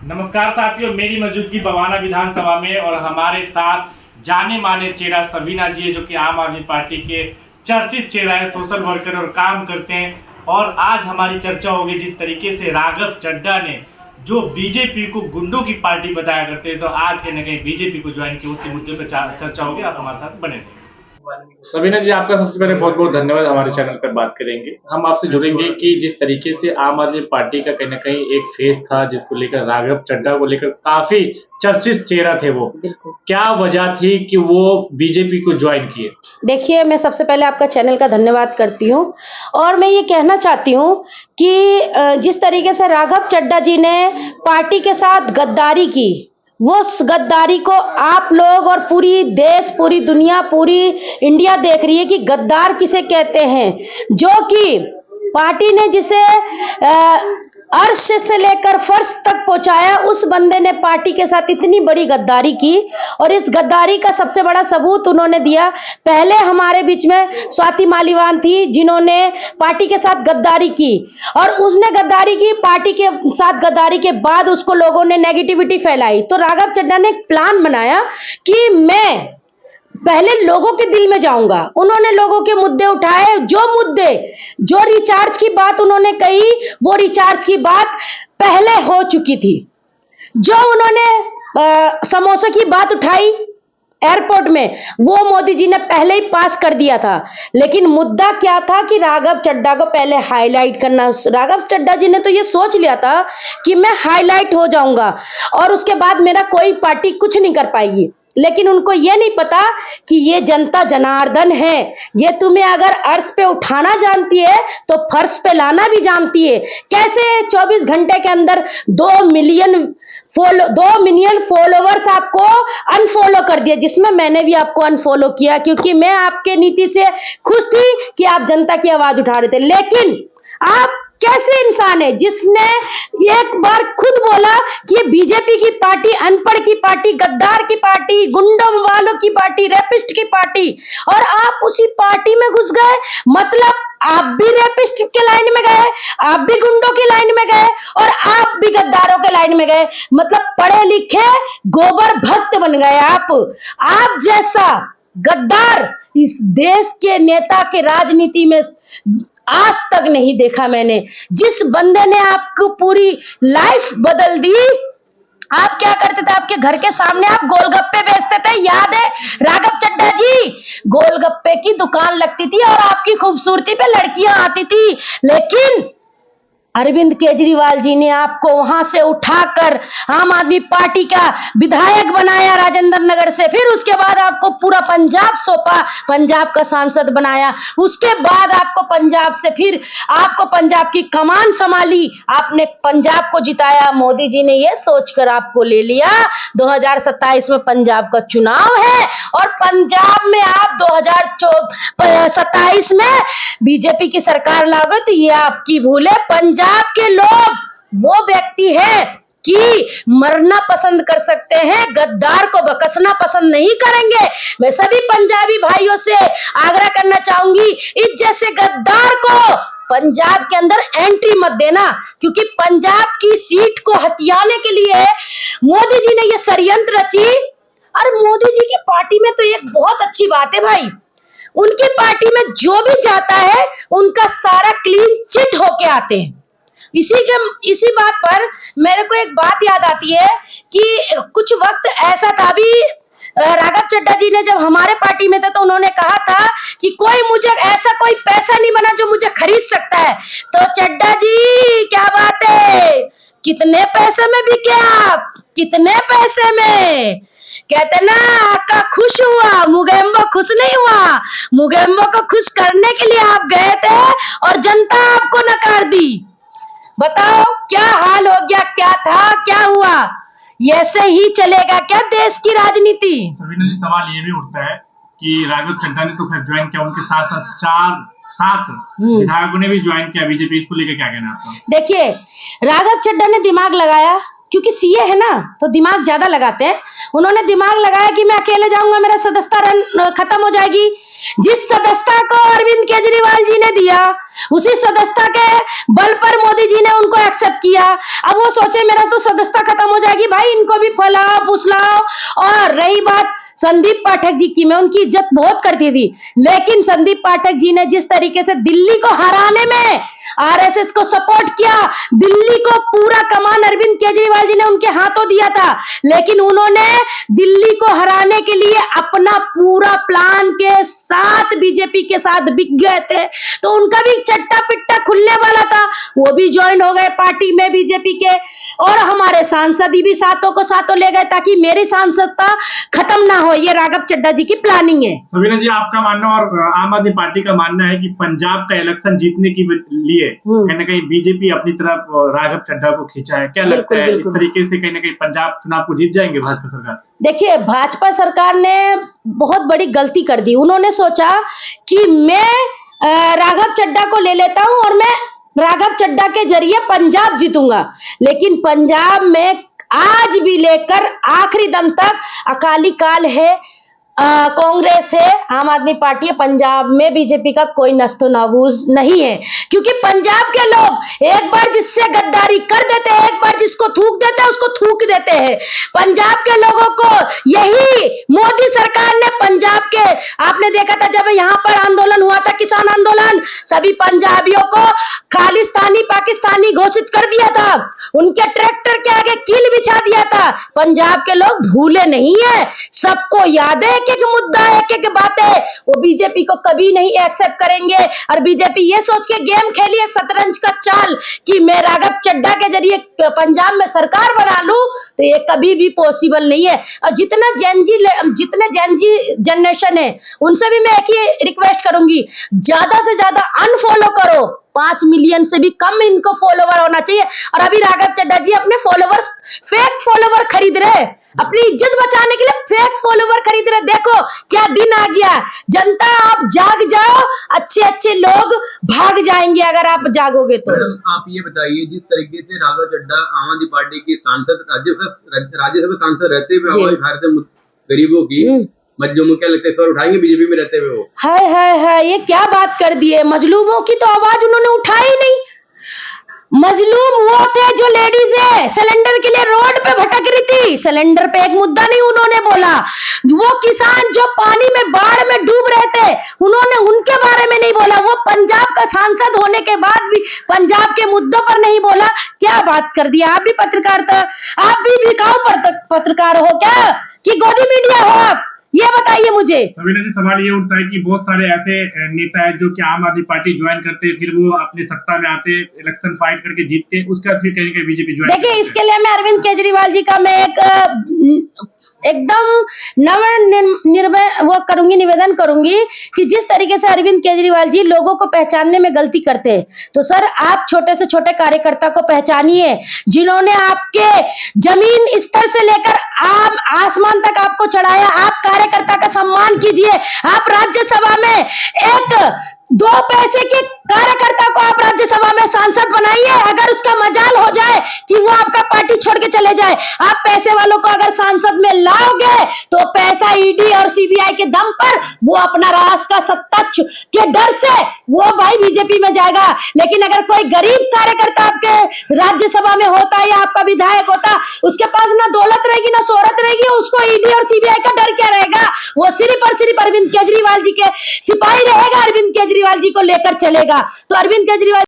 नमस्कार साथियों, मेरी मौजूदगी बवाना विधानसभा में और हमारे साथ जाने माने चेहरा सबीना जी है, जो कि आम आदमी पार्टी के चर्चित चेहरा है, सोशल वर्कर और काम करते हैं। और आज हमारी चर्चा होगी जिस तरीके से राघव चड्ढा ने जो बीजेपी को गुंडों की पार्टी बताया करते हैं, तो आज कहीं ना कहीं बीजेपी को ज्वाइन किया, उसी मुद्दे पर चर्चा होगी। आप हमारे साथ बने रहिए। सबीना जी, आपका सबसे पहले बहुत बहुत धन्यवाद। हमारे चैनल पर बात करेंगे, हम आपसे जुड़ेंगे कि जिस तरीके से आम आदमी पार्टी का कहीं ना कहीं एक फेस था, जिसको लेकर राघव चड्ढा को लेकर काफी चर्चित चेहरा थे, वो क्या वजह थी कि वो बीजेपी को ज्वाइन किए? देखिए, मैं सबसे पहले आपका चैनल का धन्यवाद करती हूँ और मैं ये कहना चाहती हूँ कि जिस तरीके से राघव चड्ढा जी ने पार्टी के साथ गद्दारी की, वो गद्दारी को आप लोग और पूरी देश, पूरी दुनिया, पूरी इंडिया देख रही है कि गद्दार किसे कहते हैं। जो कि पार्टी ने जिसे अर्श से लेकर फर्श तक पहुंचाया, उस बंदे ने पार्टी के साथ इतनी बड़ी गद्दारी की। और इस गद्दारी का सबसे बड़ा सबूत उन्होंने दिया। पहले हमारे बीच में स्वाति मालीवाल थी, जिन्होंने पार्टी के साथ गद्दारी की, और उसने गद्दारी की, पार्टी के साथ गद्दारी के बाद उसको लोगों ने नेगेटिविटी फैलाई। तो राघव चड्ढा ने एक प्लान बनाया कि मैं पहले लोगों के दिल में जाऊंगा। उन्होंने लोगों के मुद्दे उठाए, जो रिचार्ज की बात उन्होंने कही, वो रिचार्ज की बात पहले हो चुकी थी। जो उन्होंने समोसे की बात उठाई एयरपोर्ट में, वो मोदी जी ने पहले ही पास कर दिया था। लेकिन मुद्दा क्या था कि राघव चड्ढा को पहले हाईलाइट करना। राघव चड्ढा जी ने तो ये सोच लिया था कि मैं हाईलाइट हो जाऊंगा और उसके बाद मेरा कोई पार्टी कुछ नहीं कर पाएगी। लेकिन उनको ये नहीं पता कि ये जनता जनार्दन है। ये तुम्हें अगर अर्श पे उठाना जानती है तो फर्श पे लाना भी जानती है। कैसे 24 घंटे के अंदर 2 मिलियन फॉलोवर्स आपको अनफॉलो कर दिया, जिसमें मैंने भी आपको अनफॉलो किया, क्योंकि मैं आपके नीति से खुश थी कि आप जनता की आवाज उठा रहे थे। लेकिन आप कैसे इंसान है जिसने एक बार खुद बोला कि बीजेपी की पार्टी अनपढ़ की पार्टी, गद्दार की पार्टी, गुंडों वालों की पार्टी, रेपिस्ट की पार्टी, और आप उसी पार्टी में घुस गए। मतलब आप भी रेपिस्ट के लाइन में गए, आप भी गुंडों की लाइन में गए और आप भी गद्दारों के लाइन में गए। मतलब पढ़े लिखे गोबर भक्त बन गए आप जैसा गद्दार इस देश के नेता के राजनीति में आज तक नहीं देखा मैंने। जिस बंदे ने आपको पूरी लाइफ बदल दी। आप क्या करते थे? आपके घर के सामने आप गोलगप्पे बेचते थे, याद है राघव चड्ढा जी? गोलगप्पे की दुकान लगती थी और आपकी खूबसूरती पे लड़कियां आती थी। लेकिन अरविंद केजरीवाल जी ने आपको वहां से उठाकर आम आदमी पार्टी का विधायक बनाया राजेंद्र नगर से। फिर उसके बाद आपको पूरा पंजाब सौंपा, पंजाब का सांसद बनाया। उसके बाद आपको पंजाब से फिर आपको पंजाब की कमान संभाली, आपने पंजाब को जिताया। मोदी जी ने यह सोचकर आपको ले लिया 2027 में पंजाब का चुनाव है और पंजाब में आप 2027 में बीजेपी की सरकार लाओगे, तो ये आपकी भूल है। पंजाब के लोग वो व्यक्ति है कि मरना पसंद कर सकते हैं, गद्दार को बकसना पसंद नहीं करेंगे। मैं सभी पंजाबी भाइयों से आग्रह करना चाहूंगी, इस जैसे गद्दार को पंजाब के अंदर एंट्री मत देना, क्योंकि पंजाब की सीट को हथियाने के लिए मोदी जी ने यह षड्यंत्र रची। और मोदी जी की पार्टी में तो एक बहुत अच्छी बात है भाई, उनकी पार्टी में जो भी जाता है उनका सारा क्लीन चिट होके आते हैं। इसी बात पर मेरे को एक बात याद आती है कि कुछ वक्त ऐसा था भी, राघव चड्ढा जी ने जब हमारे पार्टी में थे तो उन्होंने कहा था कि कोई पैसा नहीं बना जो मुझे खरीद सकता है। तो चड्ढा जी क्या बात है, कितने पैसे में बिके आप? कितने पैसे में? कहते ना आका खुश हुआ, मुगेम्बो खुश नहीं हुआ। मुगेम्बो को खुश करने के लिए आप गए थे और जनता आपको नकार दी। बताओ क्या हाल हो गया, क्या था, क्या हुआ? ऐसे ही चलेगा क्या देश की राजनीति? सबीना जी, सवाल ये भी उठता है कि राघव चड्ढा ने तो खैर ज्वाइन किया, उनके साथ साथ 7 विधायकों ने भी ज्वाइन किया बीजेपी, इसको लेकर क्या कहना है आपका? देखिए, राघव चड्ढा ने दिमाग लगाया, क्योंकि सीए है ना तो दिमाग ज्यादा लगाते हैं। उन्होंने दिमाग लगाया कि मैं अकेले जाऊंगा, मेरा सदस्यता खत्म हो जाएगी, जिस सदस्यता को अरविंद केजरीवाल जी ने दिया, उसी सदस्यता के बल पर मोदी जी ने उनको एक्सेप्ट किया। अब वो सोचे मेरा तो सदस्यता खत्म हो जाएगी, भाई इनको भी फैलाओ फुसलाओ। और रही बात संदीप पाठक जी की, मैं उनकी इज्जत बहुत करती थी, लेकिन संदीप पाठक जी ने जिस तरीके से दिल्ली को हराने में आरएसएस को सपोर्ट किया, दिल्ली को पूरा कमान अरविंद केजरीवाल जी ने उनके हाथों दिया था, लेकिन उन्होंने दिल्ली को हराने के लिए अपना पूरा प्लान के साथ बीजेपी के साथ बिक गए थे। तो उनका भी चट्टा पिट्टा खुलने वाला था, वो भी ज्वाइन हो गए पार्टी में बीजेपी के, और हमारे सांसद भी साथों को साथों ले गए ताकि मेरी सांसदता खत्म ना हो। ये राघव चड्ढा जी की प्लानिंग है। सबीना जी, आपका मानना और आम आदमी पार्टी का मानना है कि पंजाब का इलेक्शन जीतने के लिए कहीं ना कहीं बीजेपी अपनी तरफ राघव चड्ढा को खींचा है, क्या लगता है इस तरीके से कहीं ना कहीं पंजाब चुनाव को जीत जाएंगे भाजपा सरकार? देखिए, भाजपा सरकार ने बहुत बड़ी गलती कर दी। उन्होंने सोचा कि मैं राघव चड्ढा को ले लेता हूं और मैं राघव चड्ढा के जरिए पंजाब जीतूंगा, लेकिन पंजाब में आज भी लेकर आखिरी दम तक अकाली काल है, कांग्रेस है, आम आदमी पार्टी है। पंजाब में बीजेपी का कोई नस्तो नाबूज नहीं है, क्योंकि पंजाब के लोग एक बार जिससे गद्दारी कर देते हैं, एक बार जिसको थूक देते हैं उसको थूक देते हैं। पंजाब के लोगों को यही मोदी सरकार ने पंजाब के, आपने देखा था जब यहाँ पर आंदोलन हुआ था, किसान आंदोलन, सभी पंजाबियों को खालिस्तानी पाकिस्तानी घोषित कर दिया था, उनके ट्रैक्टर के आगे कील बिछा दिया था। पंजाब के लोग भूले नहीं है, सबको याद है, एक एक मुद्दा, एक एक बातें, वो बीजेपी को कभी नहीं एक्सेप्ट करेंगे। और बीजेपी ये सोच के गेम खेली है शतरंज का चाल कि मैं राघव चड्ढा के जरिए पंजाब में सरकार बना लूं, तो ये कभी भी पॉसिबल नहीं है। और जितने जेनजी जनरेशन है उनसे भी मैं एक ही रिक्वेस्ट करूंगी, ज्यादा से ज्यादा अनफॉलो करो, 5 मिलियन से भी कम इनको फॉलोवर होना चाहिए। और अभी राघव चड्ढा जी अपने फॉलोवर्स, फेक फॉलोवर खरीद रहे, अपनी इज्जत बचाने के लिए फेक फॉलोवर खरीद रहे। देखो क्या दिन आ गया, जनता आप जाग जाओ, अच्छे अच्छे लोग भाग जाएंगे अगर आप जागोगे तो। मैडम आप ये बताइए, जिस तरीके से राघव चड्ढा आम आदमी पार्टी के सांसद, राज्यसभा सांसद रहते हुए आवाज उठा रहे थे गरीबों की, मजलूमों, क्या लगता है इस बार उठाएंगे बीजेपी में रहते हुए वो? हाय ये क्या बात कर दी है, मजलूमों की तो आवाज उन्होंने उठाई नहीं। मजलूम वो थे जो लेडीज है, सिलेंडर के लिए रोड पे भटक रही थी, सिलेंडर पे एक मुद्दा नहीं उन्होंने बोला। वो किसान जो पानी में, बाढ़ में डूब रहे थे, उन्होंने उनके बारे में नहीं बोला। वो पंजाब का सांसद होने के बाद भी पंजाब के मुद्दों पर नहीं बोला। क्या बात कर दिया, आप भी पत्रकार था, आप भी बिकाऊ पत्रकार हो क्या कि गोदी मीडिया हो आप, ये बताइए मुझे। सबीना जी, सवाल ये उठता है कि बहुत सारे ऐसे नेता है जो कि आम आदमी पार्टी ज्वाइन करते हैं, फिर वो अपनी सत्ता में आते, इलेक्शन फाइट करके जीतते, उसका फिर कहीं कहीं बीजेपी ज्वाइन। देखिए, इसके लिए मैं अरविंद केजरीवाल जी का मैं एकदम निवेदन करूंगी कि जिस तरीके से अरविंद केजरीवाल जी लोगों को पहचानने में गलती करते हैं, तो सर आप छोटे से छोटे कार्यकर्ता को पहचानिए, जिन्होंने आपके जमीन स्तर से लेकर आसमान तक आपको चढ़ाया। आप कार्यकर्ता का सम्मान कीजिए। आप राज्यसभा में एक 2 पैसे के कार्यकर्ता को आप राज्यसभा में सांसद बनाइए, अगर उसका मजाल हो जाए कि वो आपका पार्टी छोड़ के चले जाए। आप पैसे वालों को अगर सांसद में लाओगे तो पैसा ईडी और सीबीआई के दम पर वो अपना राष्ट्र का सत्ता के डर से वो भाई बीजेपी में जाएगा। लेकिन अगर कोई गरीब कार्यकर्ता आपके राज्यसभा में होता है या आपका विधायक होता, उसके पास ना दौलत रहेगी ना शोहरत रहेगी, उसको ईडी और सीबीआई का डर क्या रहेगा? वो सिर्फ और सिर्फ अरविंद केजरीवाल जी के सिपाही रहेगा, अरविंद केजरीवाल जी को लेकर चलेगा। तो अरविंद केजरीवाल